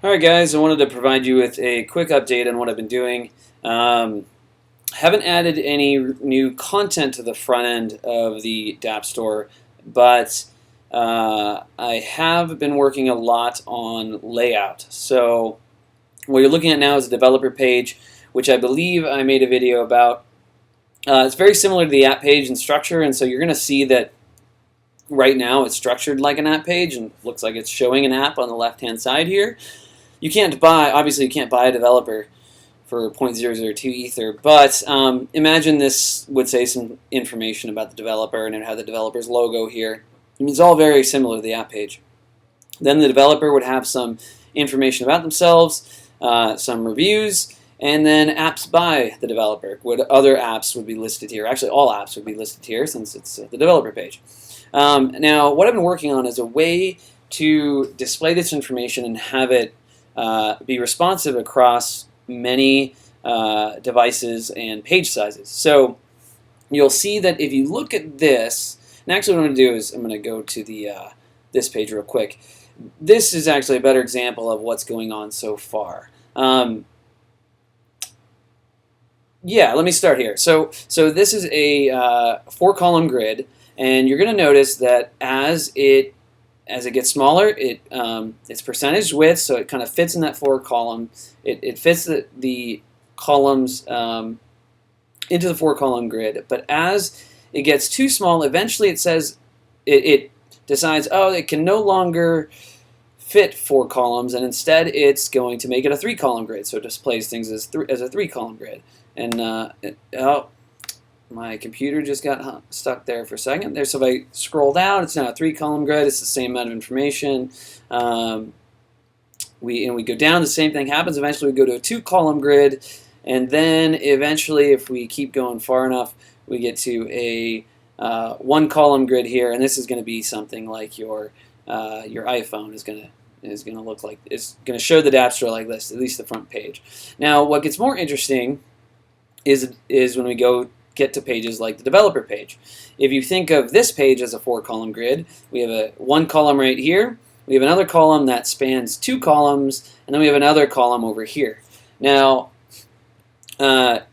Alright guys, I wanted to provide you with a quick update on what I've been doing. Haven't added any new content to the front end of the Dapp Store, but I have been working a lot on layout. So what you're looking at now is a developer page, which I believe I made a video about. It's very similar to the app page in structure, and so you're going to see that right now it's structured like an app page and looks like it's showing an app on the left-hand side here. You can't buy, obviously you can't buy a developer for 0.002 Ether, but imagine this would say some information about the developer and it had the developer's logo here. I mean, it's all very similar to the app page. Then the developer would have some information about themselves, some reviews, and then apps by the developer. Other apps would be listed here. Actually, all apps would be listed here since it's the developer page. Now, what I've been working on is a way to display this information and have it be responsive across many devices and page sizes. So you'll see that if you look at this, and actually what I'm going to do is I'm going to go to the this page real quick. This is actually a better example of what's going on so far. Yeah, let me start here. So this is a 4-column grid, and you're going to notice that as it gets smaller, it's percentage width, so it kind of fits in that 4-column. It fits the columns into the 4-column grid. But as it gets too small, eventually it says it decides, oh, it can no longer fit 4 columns, and instead it's going to make it a 3-column grid. So it displays things as a 3-column grid. And oh, my computer just got stuck there for a second. There, so if I scroll down, it's now a 3-column grid. It's the same amount of information. We go down, the same thing happens. Eventually we go to a 2-column grid, and then eventually, if we keep going far enough, we get to a 1-column grid here, and this is going to be something like your iPhone is going to look like. It's going to show the Dapp Store like this, at least the front page. Now, what gets more interesting is when we get to pages like the developer page. If you think of this page as a 4-column grid, we have a 1 column right here, we have another column that spans 2 columns, and then we have another column over here. Now, the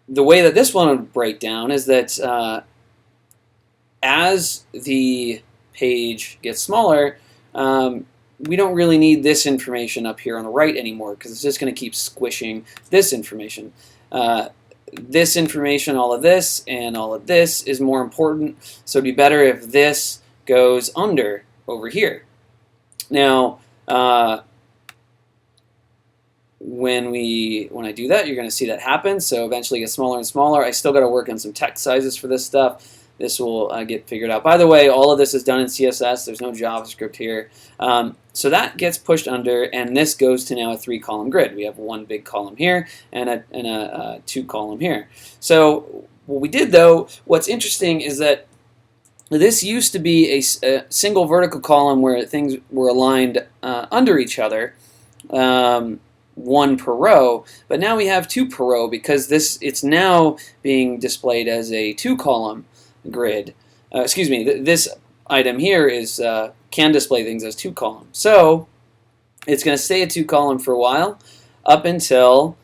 way that this one would break down is that as the page gets smaller, we don't really need this information up here on the right anymore, because it's just going to keep squishing this information. This information, all of this, and all of this is more important, so it'd be better if this goes under over here. Now, when I do that, you're going to see that happen, so eventually it gets smaller and smaller. I still got to work on some text sizes for this stuff. This will get figured out. By the way, all of this is done in CSS. There's no JavaScript here. So that gets pushed under, and this goes to now a 3-column grid. We have 1 big column here and a 2-column here. So what we did, though, what's interesting is that this used to be a single vertical column where things were aligned under each other, 1 per row, but now we have 2 per row because it's now being displayed as a 2-column grid. Excuse me, this item here is can display things as 2-column. So it's going to stay a 2-column for a while up until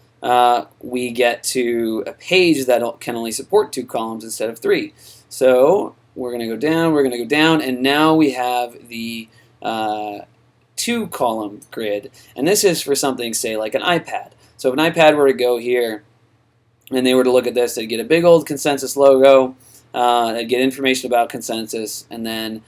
we get to a page that can only support 2 columns instead of 3. So we're going to go down, and now we have the 2-column grid. And this is for something, say, like an iPad. So if an iPad were to go here and they were to look at this, they'd get a big old Consensus logo. They'd get information about Consensus, and then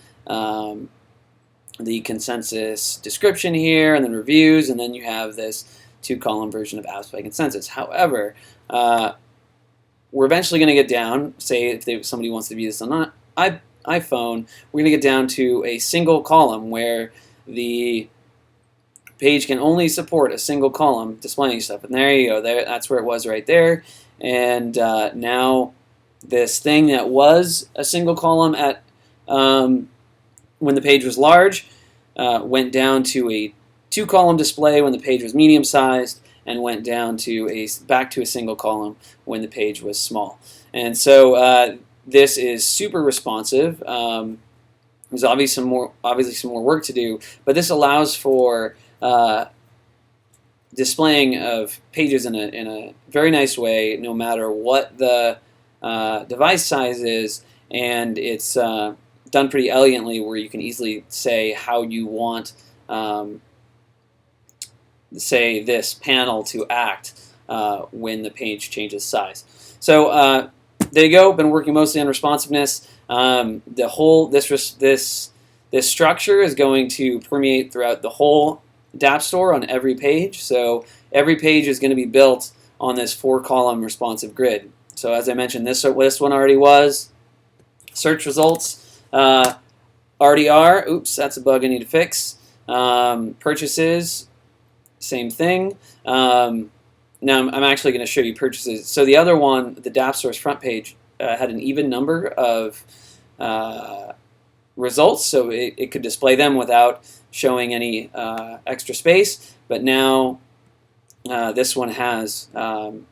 the Consensus description here, and then reviews, and then you have this 2-column version of apps by Consensus. However, we're eventually going to get down, say if somebody wants to view this on an iPhone, we're going to get down to a single column where the page can only support a single column displaying stuff. And there you go. That's where it was right there. And now this thing that was a single column at when the page was large went down to a 2-column display when the page was medium-sized, and went down to back to a single column when the page was small. And so this is super responsive. There's obviously some more work to do, but this allows for displaying of pages in a very nice way, no matter what the device size is, and it's done pretty elegantly, where you can easily say how you want, say, this panel to act when the page changes size. So there you go. Been working mostly on responsiveness. This structure is going to permeate throughout the whole Dapp Store on every page. So every page is going to be built on this 4-column responsive grid. So as I mentioned, this one already was. Search results already are. Oops, that's a bug I need to fix. Purchases, same thing. Now I'm actually going to show you purchases. So the other one, the Dapp Store's front page, had an even number of results, so it could display them without showing any extra space. But now this one has an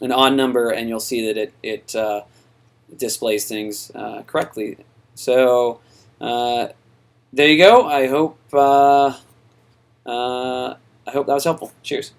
odd number, and you'll see that it displays things correctly. So there you go. I hope that was helpful. Cheers.